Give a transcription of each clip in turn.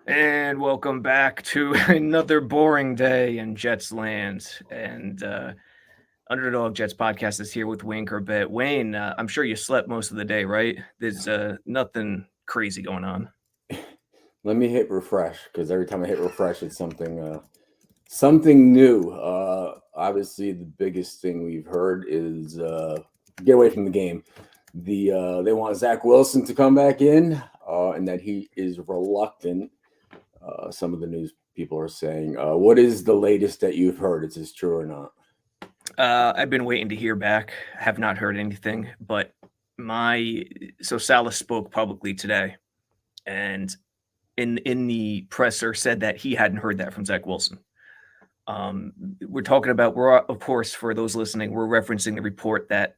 And welcome back to another boring day in Jets land. And Underdog Jets Podcast is here with Wayne Chrebet. Wayne, I'm sure you slept most of the day, right? There's nothing crazy going on. Let me hit refresh because every time I hit refresh, it's something new. Obviously, the biggest thing we've heard is get away from the game. They want Zach Wilson to come back in, and that he is reluctant. Some of the news people are saying. What is the latest that you've heard? Is this true or not? I've been waiting to hear back. Have not heard anything, but Salah spoke publicly today, and in the presser said that he hadn't heard that from Zach Wilson. We're of course, for those listening, we're referencing the report that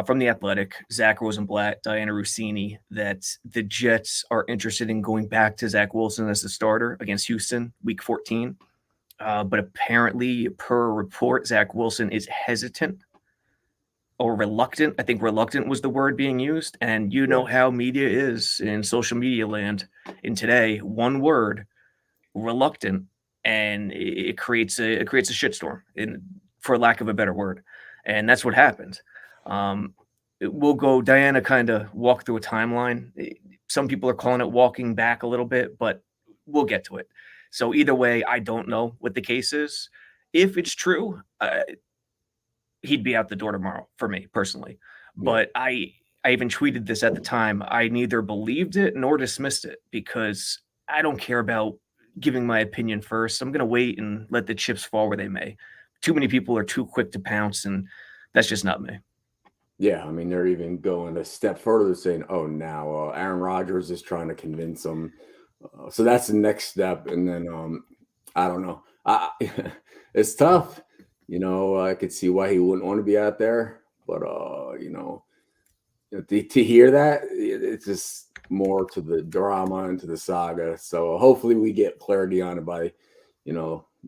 from the Athletic, Zach Rosenblatt, Diana Rossini, that the Jets are interested in going back to Zach Wilson as the starter against Houston, Week 14. But apparently, per report, Zach Wilson is hesitant or reluctant. I think reluctant was the word being used. And you know how media is in social media land in today. One word, reluctant, and it creates a shitstorm, for lack of a better word. And that's what happened. We'll go. Diana kind of walk through a timeline. Some people are calling it walking back a little bit, but we'll get to it. So either way, I don't know what the case is. If it's true, he'd be out the door tomorrow for me personally. But I even tweeted this at the time. I neither believed it nor dismissed it because I don't care about giving my opinion first. I'm going to wait and let the chips fall where they may. Too many people are too quick to pounce, and that's just not me. Yeah, I mean, they're even going a step further, saying, "Oh, now Aaron Rodgers is trying to convince them." So that's the next step, and then I don't know. It's tough, I could see why he wouldn't want to be out there, but to hear that, it's just more to the drama and to the saga. So hopefully we get clarity on it by,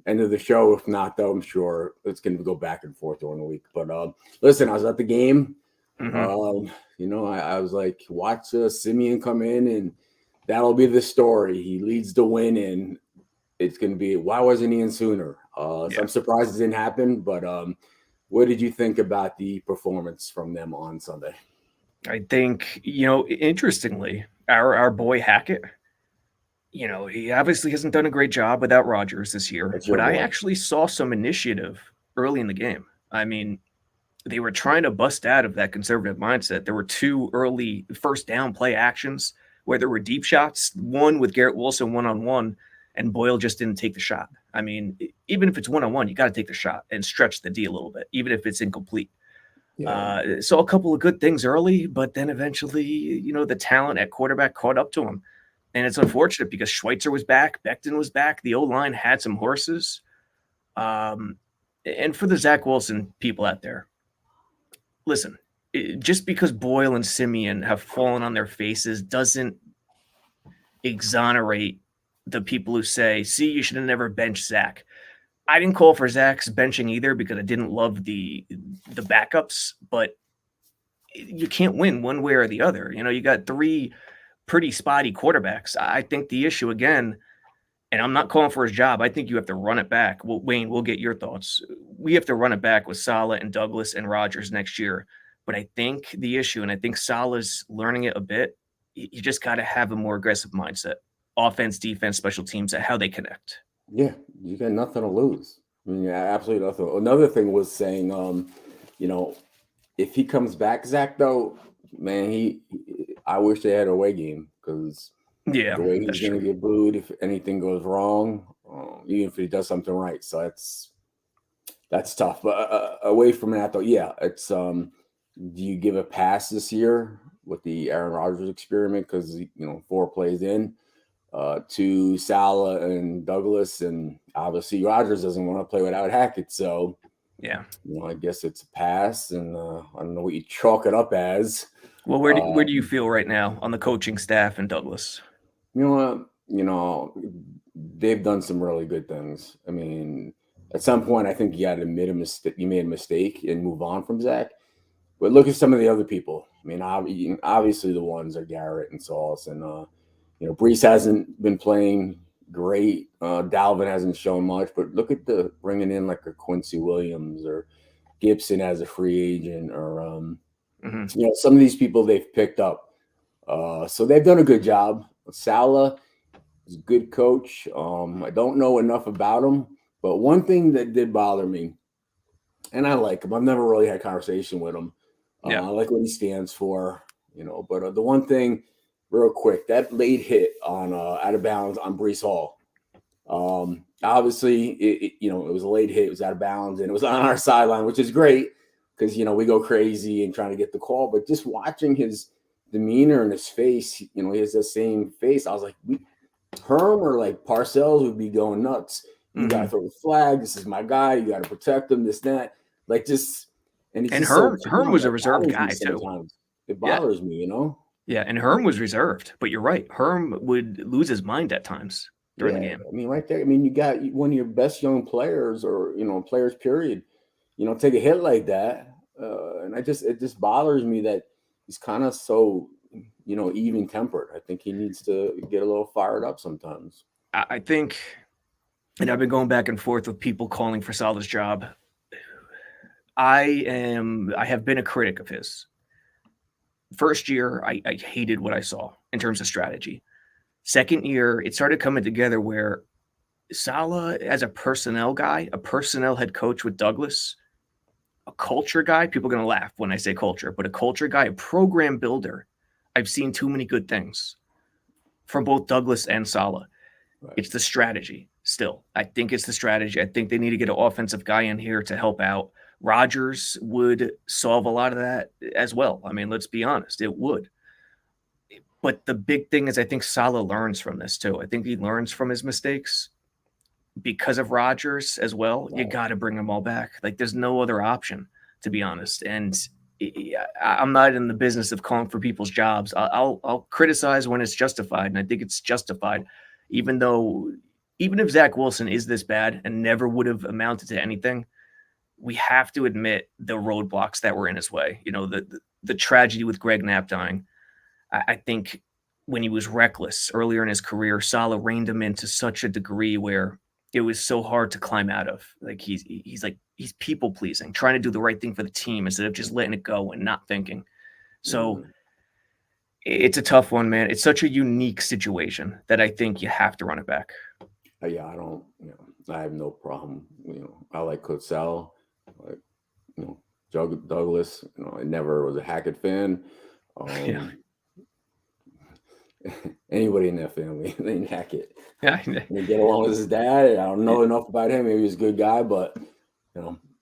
end of the show. If not, though, I'm sure it's going to go back and forth during the week. But listen, I was at the game. I was like, watch Simeon come in, and that'll be the story. He leads the win, and it's going to be, why wasn't he in sooner? So I'm surprised it didn't happen. But what did you think about the performance from them on Sunday? I think, interestingly, our boy Hackett, he obviously hasn't done a great job without Rodgers this year, That's but your I boy. actually saw some initiative early in the game. I mean, they were trying to bust out of that conservative mindset. There were two early first down play actions where there were deep shots, one with Garrett Wilson one-on-one, and Boyle just didn't take the shot. I mean, even if it's one-on-one, you got to take the shot and stretch the D a little bit, even if it's incomplete. So a couple of good things early, but then eventually, the talent at quarterback caught up to him. And it's unfortunate because Schweitzer was back, Becton was back, the O-line had some horses. And for the Zach Wilson people out there, listen, just because Boyle and Simeon have fallen on their faces doesn't exonerate the people who say, see, you should have never benched Zach. I didn't call for Zach's benching either because I didn't love the backups, but you can't win one way or the other. You got three pretty spotty quarterbacks. I think the issue again, and I'm not calling for his job, I think you have to run it back. Well, Wayne, we'll get your thoughts. We have to run it back with Salah and Douglas and Rodgers next year. But I think the issue, and I think Salah's learning it a bit, you just got to have a more aggressive mindset. Offense, defense, special teams, at how they connect. Yeah, you got nothing to lose. I mean, absolutely nothing. Another thing was saying, if he comes back, Zach, though, man, I wish they had a away game because Yeah, the way he's that's going to true. get booed if anything goes wrong, even if he does something right. So that's tough. But away from that, though, yeah, it's do you give a pass this year with the Aaron Rodgers experiment because 4 plays in? To Salah and Douglas, and obviously Rodgers doesn't want to play without Hackett. So, Yeah. I guess it's a pass, and I don't know what you chalk it up as. Well, where do you feel right now on the coaching staff and Douglas? You know what? They've done some really good things. I mean, at some point, I think you got to admit a mistake. You made a mistake and move on from Zach. But look at some of the other people. I mean, obviously the ones are Garrett and Sauce, and Brees hasn't been playing great. Dalvin hasn't shown much, but look at the bringing in like a Quincy Williams or Gibson as a free agent, or some of these people they've picked up. So they've done a good job. Salah is a good coach. I don't know enough about him, but one thing that did bother me, and I like him. I've never really had a conversation with him. I like what he stands for, But the one thing, real quick, that late hit on out of bounds on Breece Hall. Obviously, it was a late hit. It was out of bounds, and it was on our sideline, which is great because we go crazy and trying to get the call. But just watching his demeanor and his face, he has the same face. I was like, Herm or like Parcells would be going nuts. You gotta throw the flag. This is my guy. You gotta protect him. This, that, like just. And Herm was a reserved guy too. It bothers me, Yeah, and Herm was reserved, but you're right. Herm would lose his mind at times during the game. I mean, right there. I mean, you got one of your best young players, or players. Period. Take a hit like that, and it just bothers me that he's kind of so even tempered. I think he needs to get a little fired up sometimes. I think, and I've been going back and forth with people calling for Salah's job. I have been a critic of his. First year, I hated what I saw in terms of strategy. Second year, it started coming together where Salah, as a personnel guy, a personnel head coach with Douglas, a culture guy, people are going to laugh when I say culture, but a culture guy, a program builder, I've seen too many good things from both Douglas and Salah. Right. It's the strategy still. I think it's the strategy. I think they need to get an offensive guy in here to help out. Rodgers would solve a lot of that as well. I mean, let's be honest, it would. But the big thing is I think Salah learns from this too. I think he learns from his mistakes because of Rodgers as well. Right. You got to bring them all back. Like there's no other option, to be honest. And I'm not in the business of calling for people's jobs. I'll criticize when it's justified, and I think it's justified, even if Zach Wilson is this bad and never would have amounted to anything. We have to admit the roadblocks that were in his way. The tragedy with Greg Knapp dying. I think when he was reckless earlier in his career, Salah reined him in to such a degree where it was so hard to climb out of. Like he's people pleasing, trying to do the right thing for the team instead of just letting it go and not thinking. So it's a tough one, man. It's such a unique situation that I think you have to run it back. Yeah, I have no problem. I like Coach Salah. Like, Douglas, I never was a Hackett fan. Anybody in that family, they Hackett. Yeah, they get along with his dad. I don't know enough about him. Maybe he's a good guy, but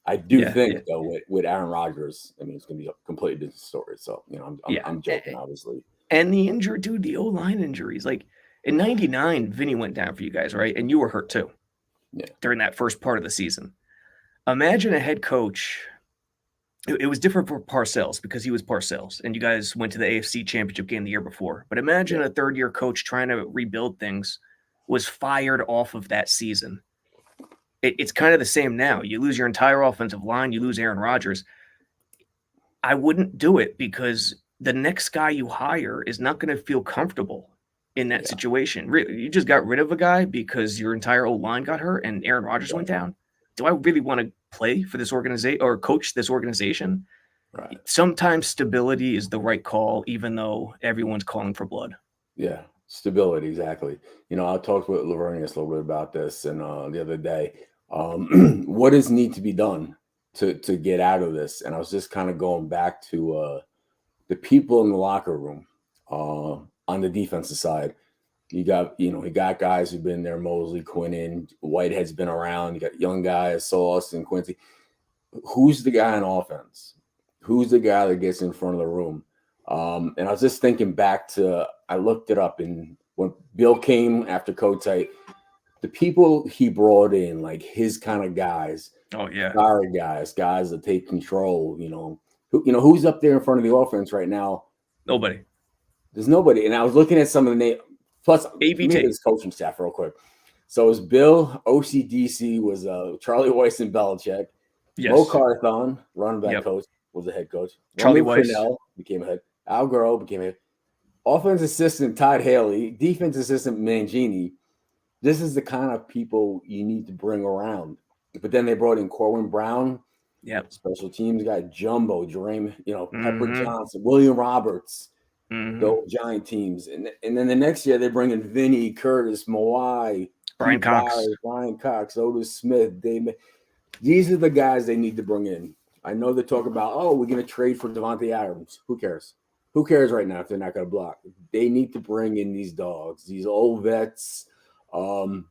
I do think though with Aaron Rodgers, I mean, it's going to be a completely different story. So I'm joking, obviously. And the injury, dude, the O-line injuries, like in '99, Vinny went down for you guys, right? And you were hurt too. Yeah. During that first part of the season. Imagine a head coach. It was different for Parcells because he was Parcells, and you guys went to the AFC Championship game the year before. But imagine a third-year coach trying to rebuild things was fired off of that season. It's kind of the same now. You lose your entire offensive line. You lose Aaron Rodgers. I wouldn't do it because the next guy you hire is not going to feel comfortable in that situation. You just got rid of a guy because your entire O-line got hurt and Aaron Rodgers went down. Do I really want to play for this organization or coach this organization? Right. Sometimes stability is the right call, even though everyone's calling for blood. Yeah, stability, exactly. I talked with Lavernius a little bit about this and the other day. What does need to be done to get out of this? And I was just kind of going back to the people in the locker room on the defensive side. You got, he got guys who've been there, Mosley, Quinnen, Whitehead's been around. You got young guys, Sauce and Quincy. Who's the guy on offense? Who's the guy that gets in front of the room? And I was just thinking back to, I looked it up, and when Bill came after Kotite, the people he brought in, like his kind of guys. Oh, yeah. Guys that take control, who's up there in front of the offense right now? Nobody. There's nobody. And I was looking at some of the names. Plus, his coaching staff real quick. So it was Bill, OCDC was Charlie Weiss and Belichick. Yes. Mo Carthon, running back coach, was the head coach. Charlie Weiss became a head. Al Garo became a head. Offense assistant Todd Haley, defense assistant Mangini. this is the kind of people you need to bring around. But then they brought in Corwin Brown, Yep. special teams guy, Jumbo, Jermaine, Pepper Mhm. Johnson, William Roberts, Mhm. the old Giant teams. And then the next year they bring in Vinny, Curtis, Mawai, Brian Pete Cox. Byers, Brian Cox, Otis Smith. These are the guys they need to bring in. I know they talk about, oh, we're going to trade for Devontae Adams. Who cares? Who cares right now if they're not going to block? They need to bring in these dogs, these old vets, and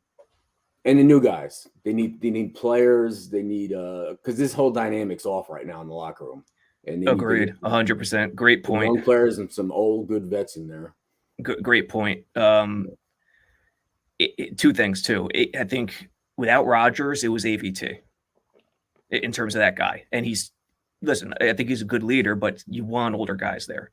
the new guys. They need players. They need because this whole dynamic's off right now in the locker room. And they Agreed. need to 100%. Great get some point. young players and some old good vets in there. Great point. Two things too. I think without Rodgers, it was AVT in terms of that guy. And I think he's a good leader, but you want older guys there.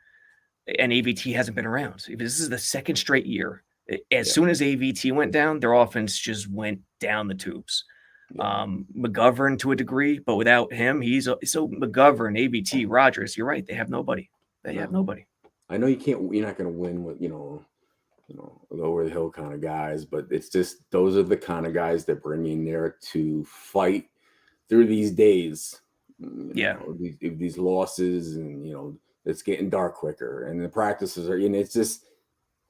And AVT hasn't been around. This is the second straight year. As soon as AVT went down, their offense just went down the tubes. McGovern to a degree, but without him, so McGovern, AVT, Rodgers. You're right. They have nobody. They have nobody. I know you're not going to win with over the hill kind of guys, but it's just those are the kind of guys that bring in there to fight through these days. These losses, and it's getting dark quicker, and the practices are.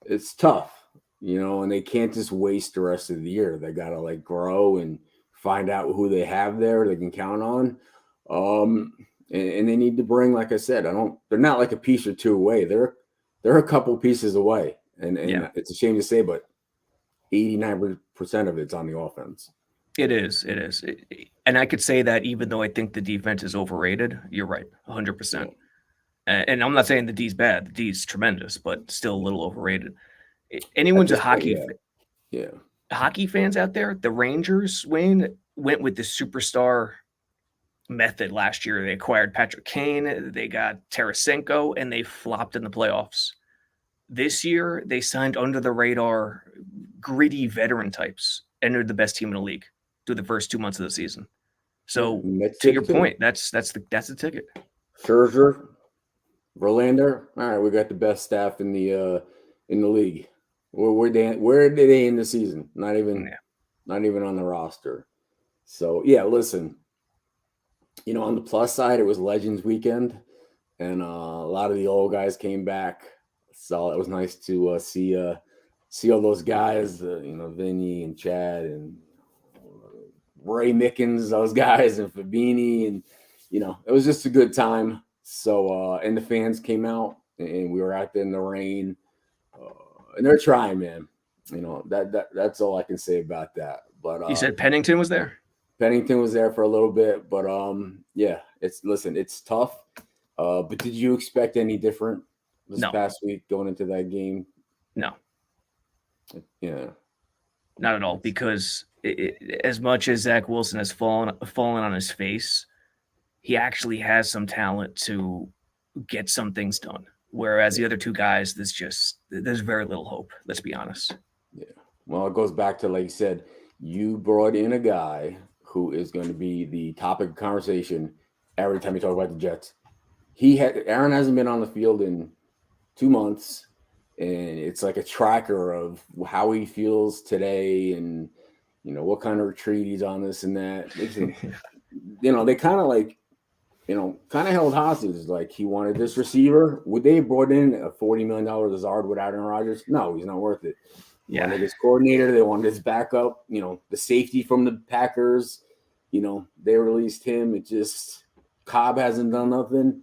It's tough, and they can't just waste the rest of the year. They got to grow and find out who they have there they can count on. And they need to bring, like I said, they're not like a piece or two away. They're a couple pieces away. And it's a shame to say, but 89% of it's on the offense. It is. And I could say that even though I think the defense is overrated, you're right, 100%. And I'm not saying the D's bad. The D's tremendous, but still a little overrated. Anyone's a hockey fan. Hockey fans out there, the Rangers, Wayne, went with the superstar method last year. They acquired Patrick Kane, they got Tarasenko, and they flopped in the playoffs. This year, they signed under the radar, gritty veteran types, and they're the best team in the league through the first 2 months of the season. So, to your point, that's the ticket. Scherzer, Verlander. All right, we got the best staff in the league. Where did they end the season? Not even on the roster. So listen. On the plus side, it was Legends Weekend, and a lot of the old guys came back. So it was nice to see all those guys, Vinny and Chad and Ray Mickens, those guys, and Fabini, and it was just a good time. So and the fans came out, and we were out there in the rain, and they're trying, man. That's all I can say about that. But you said Pennington was there. Pennington was there for a little bit, but it's tough. But did you expect any different this past week going into that game? No. Yeah. Not at all, because as much as Zach Wilson has fallen on his face, he actually has some talent to get some things done. Whereas the other two guys, there's very little hope. Let's be honest. Yeah. Well, it goes back to, like you said, you brought in a guy who is going to be the topic of conversation every time you talk about the Jets. Aaron hasn't been on the field in 2 months, and it's like a tracker of how he feels today and what kind of retreat he's on, this and that. They kind of held hostage. Like, he wanted this receiver. Would they have brought in a $40 million Lazard without Aaron Rodgers? No, he's not worth it. They wanted his coordinator. They wanted his backup. The safety from the Packers. They released him. It just, Cobb hasn't done nothing.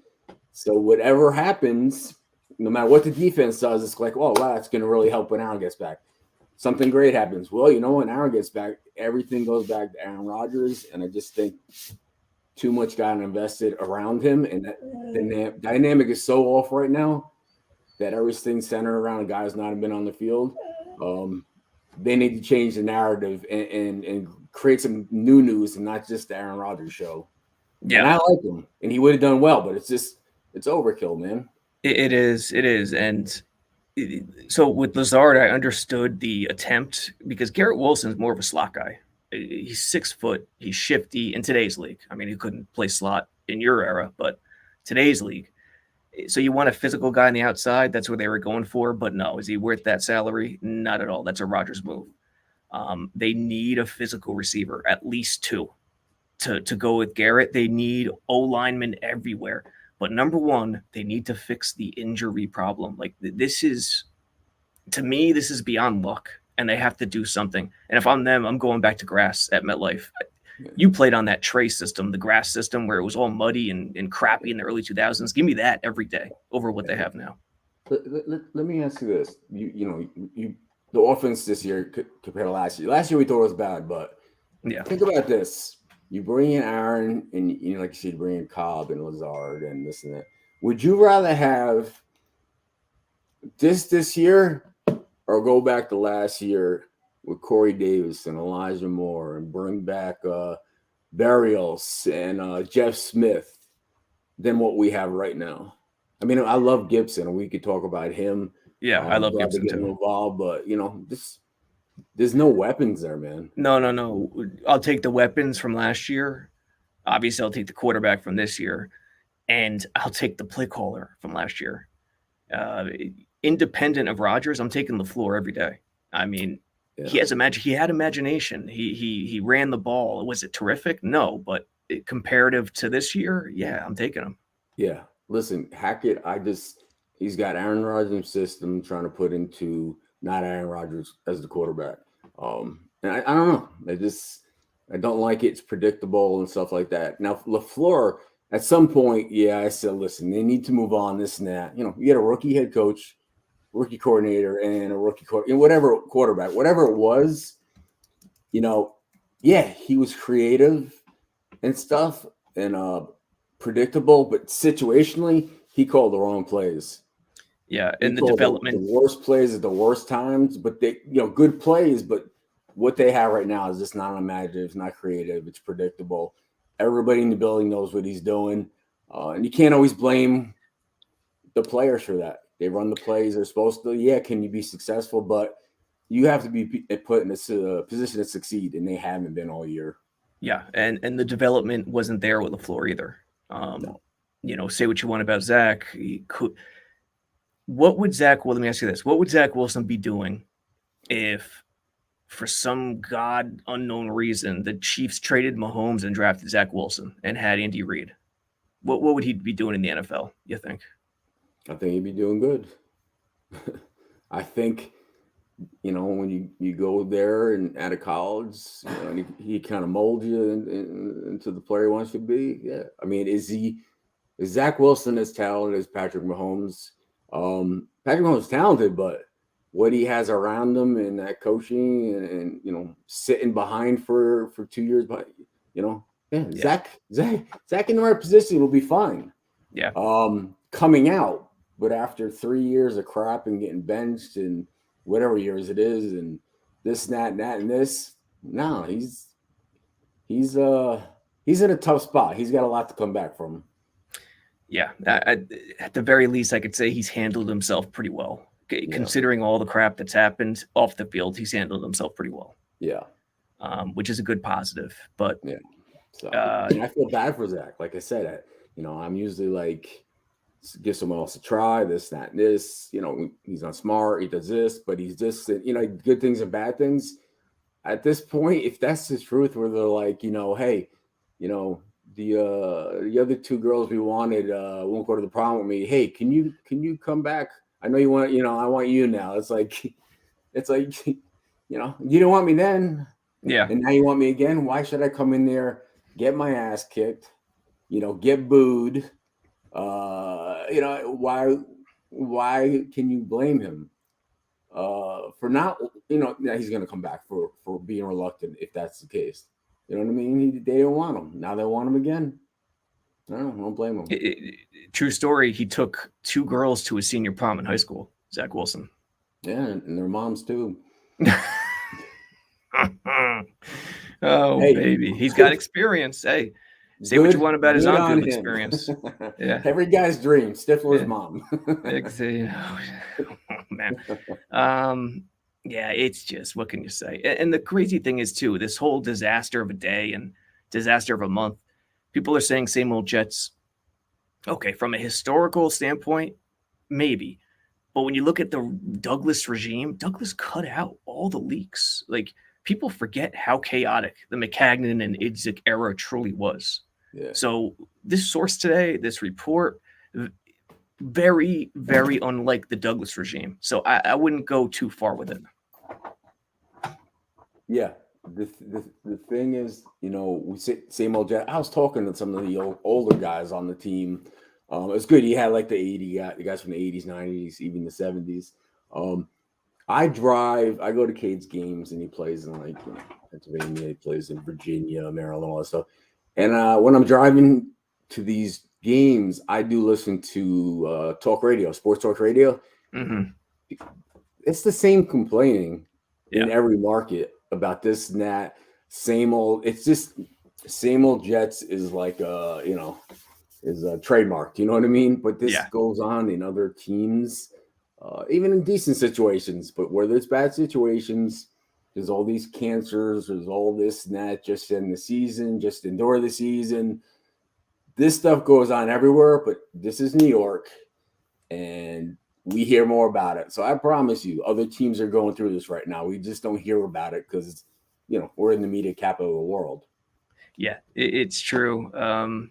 So whatever happens, no matter what the defense does, it's like, oh, wow, that's going to really help when Aaron gets back. Something great happens. Well, when Aaron gets back, everything goes back to Aaron Rodgers. And I just think too much got invested around him. And the dynamic is so off right now that everything's centered around a guy who's not been on the field. They need to change the narrative and create some new news and not just the Aaron Rodgers show. Yeah. And I like him, and he would have done well, but it's overkill, man. It is. And so with Lazard, I understood the attempt because Garrett Wilson's more of a slot guy. He's 6 foot. He's shifty in today's league. I mean, he couldn't play slot in your era, but today's league. So you want a physical guy on the outside. That's what they were going for. But no, is he worth that salary? Not at all. That's a Rodgers move. They need a physical receiver, at least two, to go with Garrett. They need O-linemen everywhere. But number one, they need to fix the injury problem. Like this is, to me, this is beyond luck, and they have to do something. And if I'm them, I'm going back to grass at MetLife. You played on that tray system, the grass system, where it was all muddy and crappy in the early 2000s. Give me that every day over what they have now. Let me ask you this: the offense this year compared to last year. Last year we thought it was bad, but Yeah, think about this: you bring in Aaron, and like you said, you bring in Cobb and Lazard and this and that. Would you rather have this year, or go back to last year with Corey Davis and Elijah Moore, and bring back Barrios and Jeff Smith than what we have right now? I mean, I love Gibson, and we could talk about him. yeah, I love Gibson too. Involved, but there's no weapons there, man. No. I'll take the weapons from last year. Obviously, I'll take the quarterback from this year, and I'll take the play caller from last year. Independent of Rodgers, I'm taking LaFleur every day. I mean, he had imagination. He ran the ball. Was it terrific? No, but comparative to this year, yeah, I'm taking him. Yeah. Listen, Hackett, he's got Aaron Rodgers' system trying to put into not Aaron Rodgers as the quarterback. And I don't know. I don't like it. It's predictable and stuff like that. Now, LaFleur, at some point, I said, listen, they need to move on, this and that. You get a rookie head coach, rookie coordinator, and a rookie whatever quarterback, whatever it was, he was creative and stuff and predictable, but situationally, he called the wrong plays. Yeah, and the development, the worst plays at the worst times, but they, good plays, but what they have right now is just not imaginative, it's not creative, it's predictable. Everybody in the building knows what he's doing, and you can't always blame the players for that. They run the plays they're supposed to. Yeah, can you be successful? But you have to be put in a position to succeed, and they haven't been all year. Yeah, and the development wasn't there with LaFleur either. No. Say what you want about Zach. Let me ask you this. What would Zach Wilson be doing if, for some God unknown reason, the Chiefs traded Mahomes and drafted Zach Wilson and had Andy Reid? What would he be doing in the NFL, you think? I think he'd be doing good. I think, when you go there and out of college, and he kind of molds you into the player he wants to be. Yeah. I mean, is Zach Wilson as talented as Patrick Mahomes? Patrick Mahomes is talented, but what he has around him and that coaching and sitting behind for 2 years, but Zach in the right position will be fine. Yeah. Coming out, but after 3 years of crap and getting benched and whatever years it is, and this, and that, and this, no, he's in a tough spot. He's got a lot to come back from. Yeah, at the very least, I could say he's handled himself pretty well. Considering all the crap that's happened off the field, he's handled himself pretty well. Yeah. Which is a good positive. But yeah. So I feel bad for Zach. Like I said, I'm usually like, give someone else a try, this, that, and this. He's not smart, he does this, but he's just, good things and bad things. At this point, if that's the truth, where they're like, hey, the other two girls we wanted won't go to the prom with me. Hey, can you come back? I know you want, I want you now. It's like, you didn't want me then. Yeah. And now you want me again. Why should I come in there, get my ass kicked, get booed? Why can you blame him for not, he's going to come back for being reluctant if that's the case. You know what I mean? They didn't want him. Now they want him again. I don't blame him. True story. He took two girls to his senior prom in high school, Zach Wilson. Yeah, and their moms too. Oh, hey, baby. He's got experience. Hey, say what you want about his on-field experience. Yeah. Every guy's dream, Stifler's mom. Oh, man. Yeah, it's just, what can you say? And the crazy thing is, too, this whole disaster of a day and disaster of a month, people are saying same old Jets. Okay, from a historical standpoint, maybe. But when you look at the Douglas regime, Douglas cut out all the leaks. Like, people forget how chaotic the McCagnon and Idzik era truly was. Yeah. So this source today, this report, very, very unlike the Douglas regime. So I wouldn't go too far with it. Yeah. The thing is, we say same old Jet. I was talking to some of the older guys on the team. It's good. You had like the guys from the 80s, 90s, even the 70s. I go to Cade's games, and he plays in like Pennsylvania, he plays in Virginia, Maryland, all that stuff. And when I'm driving to these games, I do listen to talk radio, sports talk radio. Mm-hmm. It's the same complaining in every market about this and that. Same old. It's just same old Jets is like is trademarked. You know what I mean? But this goes on in other teams. Even in decent situations, but where there's bad situations, there's all these cancers, there's all this and that, just in the season, just endure the season. This stuff goes on everywhere, but this is New York, and we hear more about it. So I promise you, other teams are going through this right now. We just don't hear about it because, we're in the media capital of the world. Yeah, it's true. And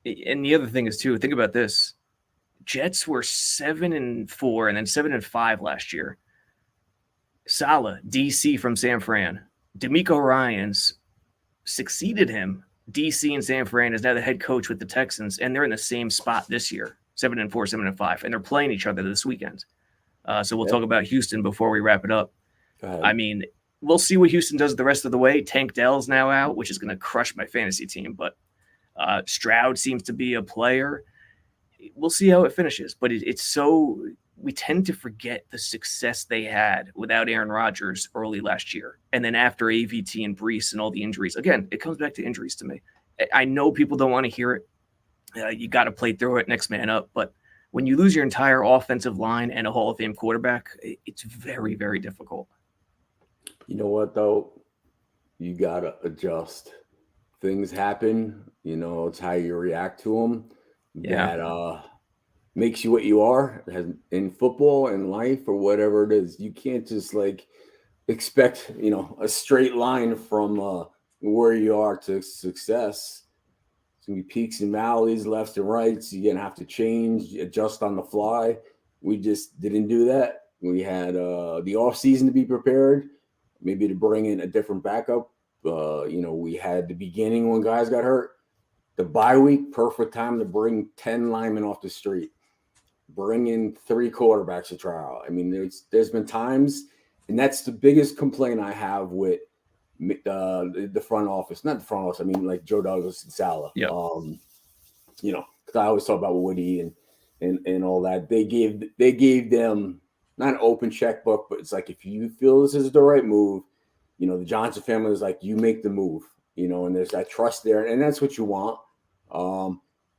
the other thing is, too, think about this. Jets were 7-4 and then 7-5 last year. Saleh, DC from San Fran. D'Amico Ryans succeeded him. DC and San Fran is now the head coach with the Texans, and they're in the same spot this year, 7-4, 7-5, and they're playing each other this weekend. So we'll talk about Houston before we wrap it up. I mean, we'll see what Houston does the rest of the way. Tank Dell's now out, which is going to crush my fantasy team, but Stroud seems to be a player. We'll see how it finishes, but it's so we tend to forget the success they had without Aaron Rodgers early last year. And then after AVT and Brees and all the injuries, again, it comes back to injuries to me. I know people don't want to hear it. You got to play through it, next man up. But when you lose your entire offensive line and a Hall of Fame quarterback, it's very, very difficult. You know what, though? You got to adjust. Things happen. It's how you react to them. That makes you what you are in football and life or whatever it is. You can't just expect a straight line from where you are to success. It's gonna be peaks and valleys, lefts and rights. You're gonna have to change, adjust on the fly. We just didn't do that. We had the offseason to be prepared, maybe to bring in a different backup. We had the beginning when guys got hurt. The bye week, perfect time to bring 10 linemen off the street. Bring in 3 quarterbacks to trial. I mean, there's been times, and that's the biggest complaint I have with the front office. Not the front office. I mean, like Joe Douglas and Saleh. Yeah. Because I always talk about Woody and all that. They gave them not an open checkbook, but it's like, if you feel this is the right move, the Johnson family is like, you make the move, and there's that trust there, and that's what you want.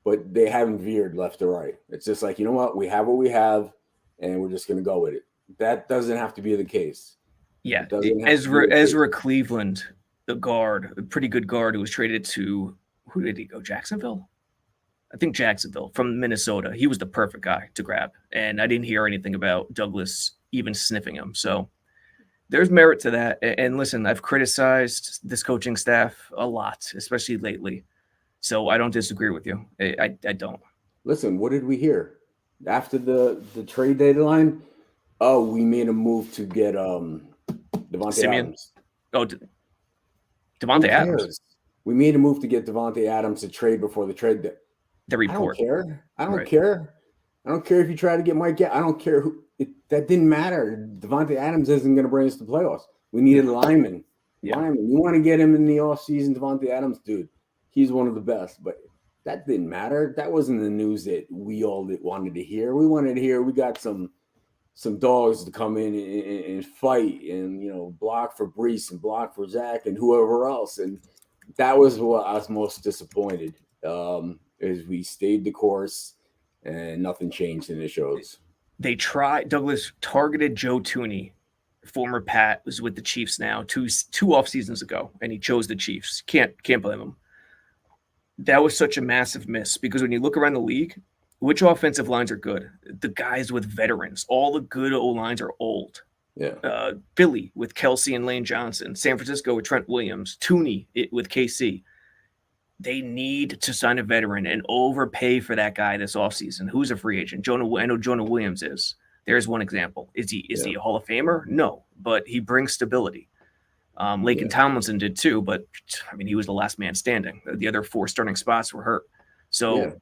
But they haven't veered left or right. It's just like, what we have, and we're just going to go with it. That doesn't have to be the case. Yeah. Ezra Cleveland, the guard, a pretty good guard who was traded to, who did he go? Jacksonville? I think Jacksonville from Minnesota. He was the perfect guy to grab. And I didn't hear anything about Douglas even sniffing him. So there's merit to that. And listen, I've criticized this coaching staff a lot, especially lately. So I don't disagree with you. I don't. Listen, what did we hear after the trade deadline? Oh, we made a move to get Devontae Adams. Oh, Devontae Adams. We made a move to get Devontae Adams to trade before the trade. The report. I don't care. I don't care if you try to get Mike. I don't care who. That didn't matter. Devontae Adams isn't going to bring us to the playoffs. We needed a lineman. Lineman. You want to get him in the offseason, Devontae Adams, dude. He's one of the best, but that didn't matter. That wasn't the news that we all wanted to hear. We wanted to hear we got some dogs to come in and fight and, block for Brees and block for Zach and whoever else. And that was what I was most disappointed is we stayed the course and nothing changed in the shows. They tried. Douglas targeted Joe Tooney, former Pat, was with the Chiefs now, two off seasons ago, and he chose the Chiefs. Can't blame him. That was such a massive miss because when you look around the league, which offensive lines are good? The guys with veterans. All the good O-lines are old. Philly with Kelsey and Lane Johnson, San Francisco with Trent Williams, Tooney with KC. They need to sign a veteran and overpay for that guy this offseason. Who's a free agent? I know Jonah Williams is. There's one example. Is he a Hall of Famer? No, but he brings stability. Laken Tomlinson did too, but I mean, he was the last man standing. The other 4 starting spots were hurt. So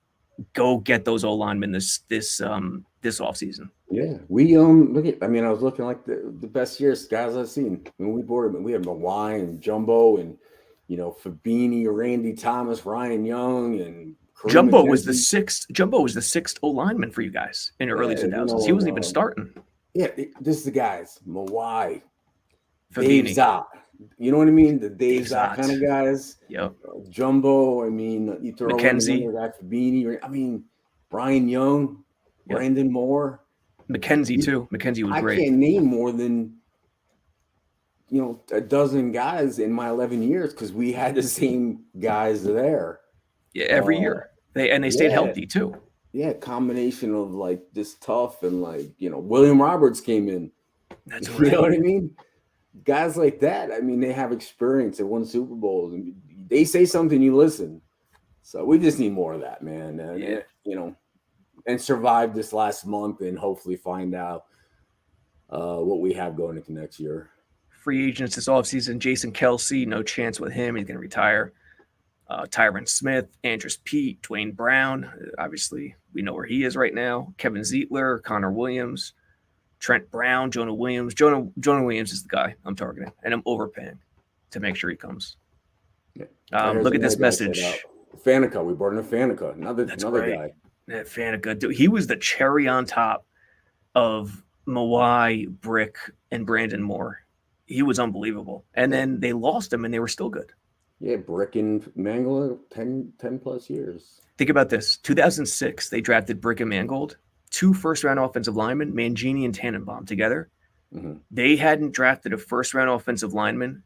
go get those O linemen this offseason. Yeah, we look at. I mean, I was looking like the best years guys I've seen. I mean, we had Mawai and Jumbo and Fabini, Randy Thomas, Ryan Young, and Kareem Jumbo McKenzie. was the sixth O lineman for you guys in the early 2000s. He wasn't even starting. Yeah, this is the guys. Mawai, Fabini. Dave Zott. You know what I mean? The Dave Zott kind of guys. Yep. Jumbo. I mean, you throw McKenzie. in guy Fabini. I mean, Brian Young, Brandon Moore. McKenzie too. McKenzie was great. I can't name more than a dozen guys in my 11 years because we had the same guys there. Yeah, every year. They stayed healthy too. Yeah, combination of like this tough and like William Roberts came in. That's right. You know what I mean? Guys like that. I mean, they have experience. They won Super Bowls, and they say something, you listen. So we just need more of that, man. And survive this last month and hopefully find out what we have going into next year. Free agents this offseason, Jason Kelsey, no chance with him. He's going to retire. Tyron Smith, Andrus Peat, Dwayne Brown. Obviously, we know where he is right now. Kevin Zietler, Connor Williams, Trent Brown, Jonah Williams. Jonah Williams is the guy I'm targeting, and I'm overpaying to make sure he comes. Look at this message. Faneca, we brought in a Faneca, another guy. Yeah, Faneca, dude, he was the cherry on top of Mawai, Brick, and Brandon Moore. He was unbelievable. And then they lost him, and they were still good. Yeah, Brick and Mangold, 10 plus years. Think about this. 2006, they drafted Brick and Mangold, 2 first-round offensive linemen, Mangini and Tannenbaum together. Mm-hmm. They hadn't drafted a first-round offensive lineman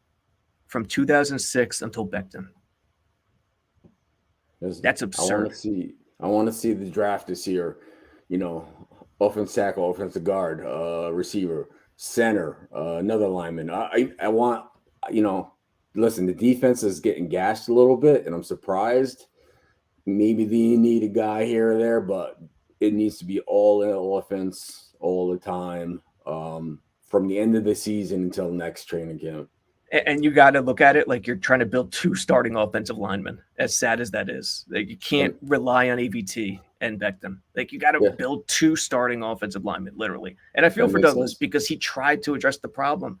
from 2006 until Becton. That's absurd. I want to see the draft this year. Offensive tackle, offensive guard, receiver, center, another lineman. I want, listen, the defense is getting gashed a little bit, and I'm surprised. Maybe they need a guy here or there, but it needs to be all in offense all the time from the end of the season until next training camp. And you got to look at it like you're trying to build 2 starting offensive linemen, as sad as that is. Like, you can't rely on AVT and Becton. Like, you got to build 2 starting offensive linemen, literally. And I feel for Douglas because he tried to address the problem.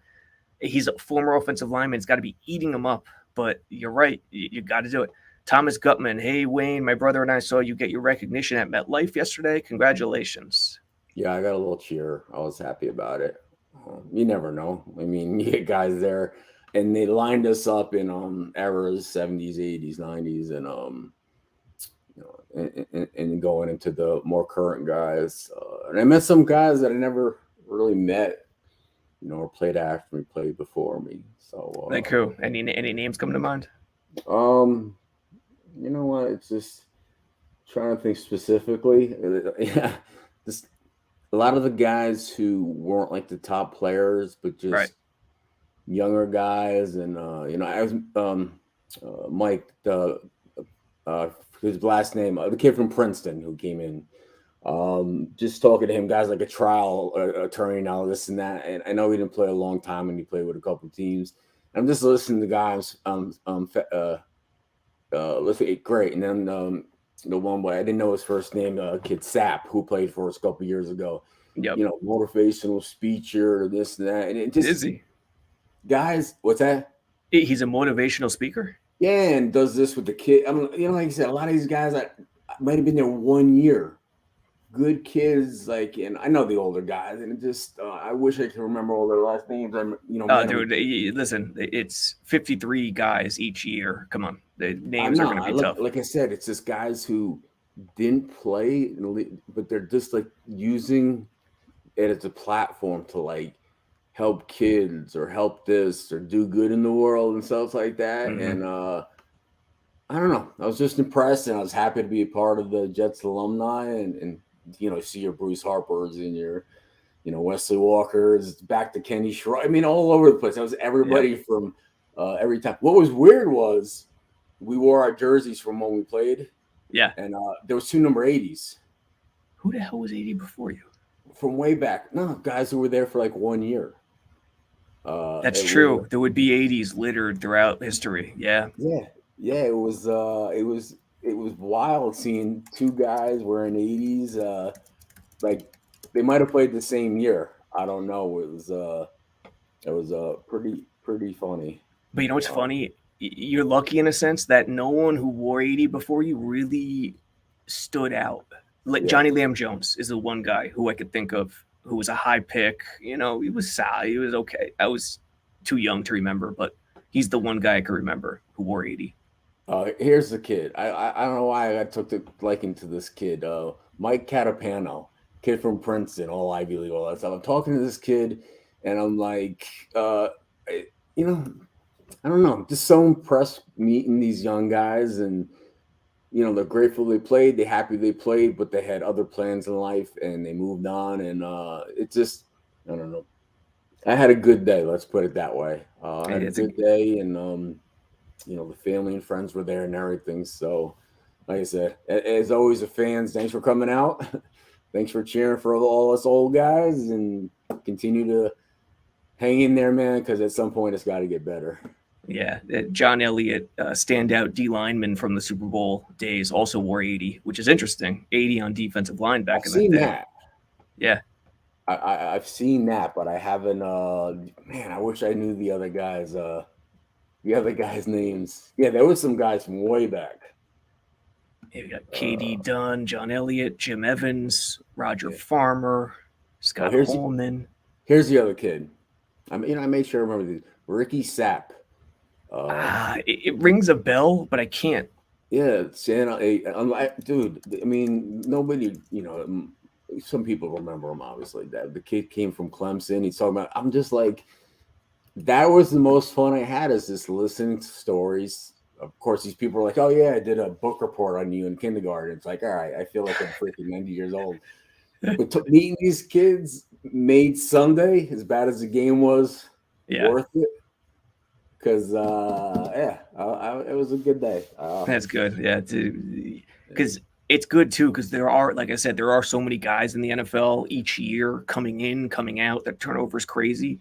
He's a former offensive lineman. It's got to be eating him up. But you're right. You got to do it. Thomas Gutman. Hey, Wayne, my brother and I saw you get your recognition at MetLife yesterday. Congratulations. Yeah, I got a little cheer. I was happy about it. You never know. I mean, you get guys there. And they lined us up in eras, 70s, 80s, 90s, and going into the more current guys. And I met some guys that I never really met, or played after me, played before me. So like who? Any names come to mind? You know what? It's just trying to think specifically. Yeah, just a lot of the guys who weren't like the top players, but just younger guys, and I was Mike, his last name, the kid from Princeton who came in. Just talking to him, guys like a trial attorney now, this and that. And I know he didn't play a long time, and he played with a couple of teams. I'm just listening to guys. Great. And then the one boy, I didn't know his first name, kid Sap, who played for us a couple of years ago. Yep. Motivational speaker, this and that. And it just is he? Guys, what's that? He's a motivational speaker. Yeah, and does this with the kid. I mean, like I said, a lot of these guys I might have been there 1 year. Good kids, and I know the older guys, and it just I wish I could remember all their last names. Dude, listen, it's 53 guys each year. Come on, the names are going to be tough. Like I said, it's just guys who didn't play, but they're just using it as a platform to help kids or help this or do good in the world and stuff like that. Mm-hmm. And I don't know. I was just impressed, and I was happy to be a part of the Jets alumni and see your Bruce Harpers and your Wesley Walker's back to Kenny Schroeder. I mean, all over the place. That was everybody from every time. What was weird was we wore our jerseys from when we played. Yeah. And there was 2 number 80s. Who the hell was 80 before you? From way back. No, guys who were there for like 1 year. That's true. There would be 80s littered throughout history. Yeah. Yeah. It was wild seeing 2 guys wearing 80s. Like they might have played the same year. I don't know. It was pretty funny. But you know what's funny? You're lucky in a sense that no one who wore 80 before you really stood out. Like Johnny Lamb Jones is the one guy who I could think of who was a high pick. He was solid. He was okay. I was too young to remember, but he's the one guy I can remember who wore 80. Here's the kid. I don't know why I took the liking to this kid. Mike Catapano, kid from Princeton, all Ivy League, all that stuff. I'm talking to this kid, and I'm like, I don't know. I'm just so impressed meeting these young guys, and they're grateful they played, they're happy they played, but they had other plans in life and they moved on. And it just, I don't know. I had a good day. Let's put it that way. I had a good day, and the family and friends were there and everything. So, like I said, as always, the fans, thanks for coming out. Thanks for cheering for all us old guys, and continue to hang in there, man, because at some point it's got to get better. Yeah, John Elliott, standout D lineman from the Super Bowl days, also wore 80, which is interesting. 80 on defensive line back in the day. I've seen that. Yeah, I've seen that, but I haven't. Man, I wish I knew the other guys. Names. Yeah, there was some guys from way back. Yeah, we got KD Dunn, John Elliott, Jim Evans, Roger Farmer, Scott Holman. Here's the other kid. I made sure I remember these. Ricky Sapp. It rings a bell, but I can't. Yeah, I'm like, dude. I mean, nobody. Some people remember him. Obviously, that the kid came from Clemson. He's talking about. I'm just like, that was the most fun I had. Is just listening to stories. Of course, these people are like, "Oh yeah, I did a book report on you in kindergarten." It's like, all right, I feel like I'm freaking 90 years old. But meeting these kids made Sunday, as bad as the game was, worth it. Because it was a good day. That's good, because it's good too. Because there are, like I said, there are so many guys in the NFL each year coming in, coming out. That turnover is crazy,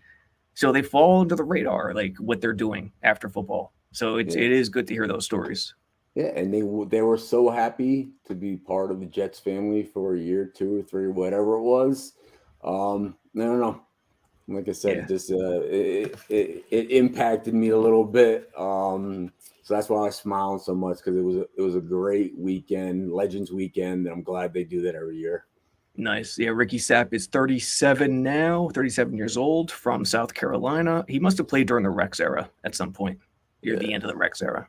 so they fall under the radar, like what they're doing after football. So it is good to hear those stories. Yeah, and they were so happy to be part of the Jets family for a year, 2 or 3, whatever it was. I don't know. Like I said, it impacted me a little bit. So that's why I smiled so much, because it was a great weekend, Legends weekend, and I'm glad they do that every year. Nice. Yeah, Ricky Sapp is 37 now, 37 years old, from South Carolina. He must have played during the Rex era at some point, near the end of the Rex era.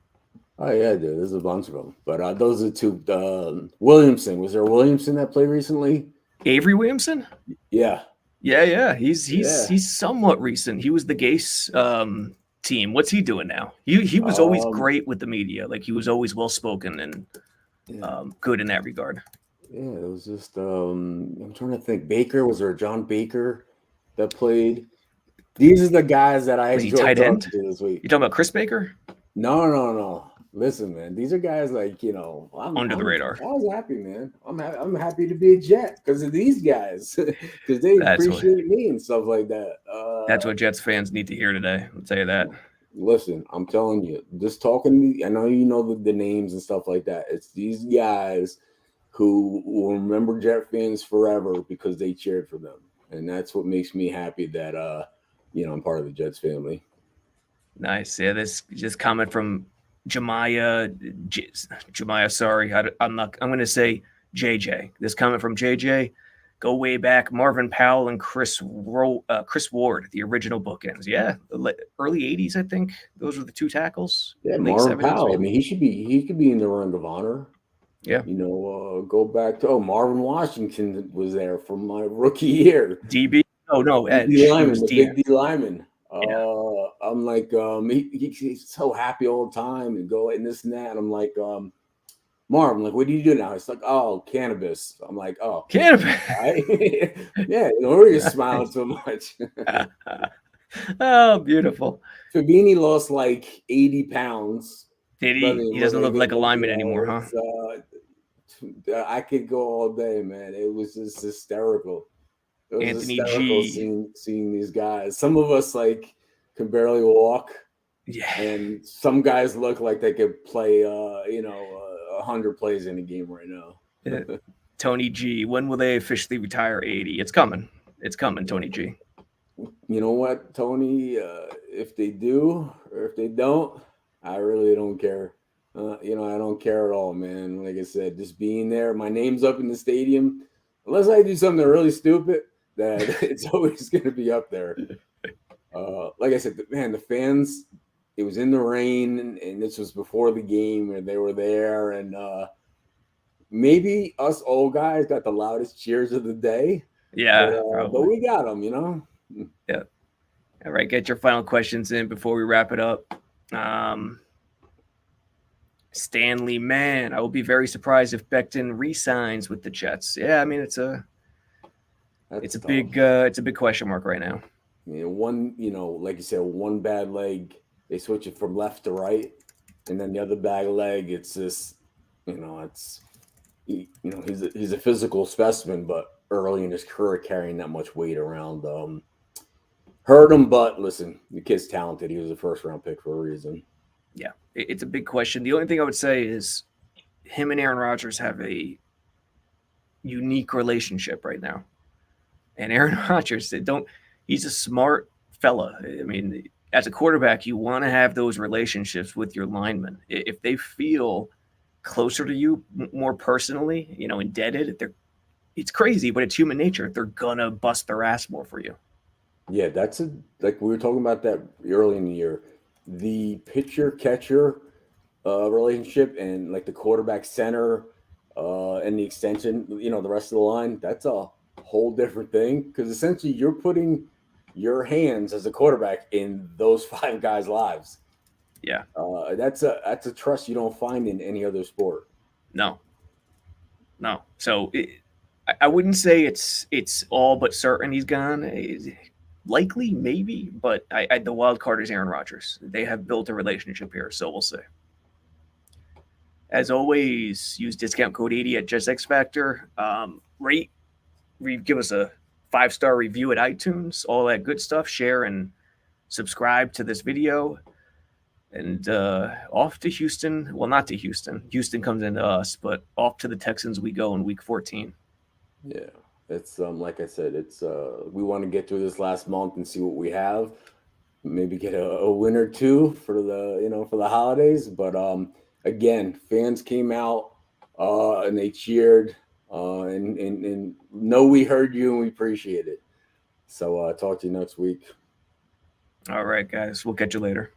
Oh, yeah, dude. There's a bunch of them. But those are the 2. Williamson. Was there a Williamson that played recently? Avery Williamson? Yeah. Yeah. He's somewhat recent. He was the Gase team. What's he doing now? He was always great with the media. Like, he was always well-spoken and good in that regard. Yeah, it was just I'm trying to think. Baker, was there a John Baker that played? These are the guys that I enjoyed tight end this week. You talking about Chris Baker? No. Listen, man, these are guys like, under the radar. I was happy, man. I'm happy to be a Jet because of these guys, because they appreciate me and stuff like that. That's what Jets fans need to hear today. I'll tell you that. Listen, I'm telling you, just talking to me, I know you know the names and stuff like that. It's these guys who will remember Jet fans forever because they cheered for them, and that's what makes me happy that I'm part of the Jets family. Nice. Yeah, this comment from Jemiah, sorry, I'm going to say JJ. This comment from JJ, go way back, Marvin Powell and Chris Ward, the original bookends. Yeah, early 80s, I think. Those were the 2 tackles. Yeah, Marvin Powell, maybe. I mean, he could be in the Ring of Honor. Yeah. Go back to Marvin Washington was there from my rookie year. DB? Oh, no, Edge. D lineman, the big D lineman. I'm like, he's so happy all the time and go and this and that. And I'm like, Marv, I'm like, what do you do now? It's like, oh, cannabis. I'm like, oh, Cannabis. right? Yeah, no worry, you're smiling so much. Oh, beautiful. Fabini lost like 80 pounds. Did he? He doesn't look like a lineman anymore, huh? I could go all day, man. It was just hysterical. It was Anthony hysterical G. seeing these guys. Some of us like can barely walk, Yeah. and some guys look like they could play, 100 plays in a game right now. Yeah. Tony G. When will they officially retire 80? It's coming. It's coming, Tony G. You know what, Tony? If they do or if they don't, I really don't care. I don't care at all, man. Like I said, just being there, my name's up in the stadium. Unless I do something really stupid, that it's always going to be up there. Like I said, man, the fans, it was in the rain, and this was before the game, and they were there, and maybe us old guys got the loudest cheers of the day. Yeah, but we got them, Yeah. All right, get your final questions in before we wrap it up. Stanley, man, I will be very surprised if Becton re-signs with the Jets. Yeah, I mean it's a big question mark right now. Like you said, one bad leg, they switch it from left to right, and then the other bad leg, it's just, he's a physical specimen, but early in his career carrying that much weight around, hurt him. But listen, the kid's talented. He was a first-round pick for a reason. Yeah, it's a big question. The only thing I would say is him and Aaron Rodgers have a unique relationship right now. And Aaron Rodgers, he's a smart fella. I mean, as a quarterback, you want to have those relationships with your linemen. If they feel closer to you more personally, indebted, it's crazy, but it's human nature. They're going to bust their ass more for you. Yeah, like we were talking about that early in the year. The pitcher-catcher relationship and like the quarterback center and the extension, the rest of the line, that's a whole different thing, because essentially you're putting your hands as a quarterback in those 5 guys' lives. Yeah. That's a trust you don't find in any other sport. No. So I wouldn't say it's all but certain he's gone. Likely, maybe, but the wild card is Aaron Rodgers. They have built a relationship here, so we'll see. As always, use discount code 80 at JetsXFactor. Give us a 5-star review at iTunes, all that good stuff. Share and subscribe to this video. And off to Houston. Well, not to Houston. Houston comes into us, but off to the Texans we go in Week 14. Yeah. It's like I said, it's we want to get through this last month and see what we have. Maybe get a win or two for the holidays. But again, fans came out and they cheered and know we heard you and we appreciate it. So talk to you next week. All right, guys. We'll catch you later.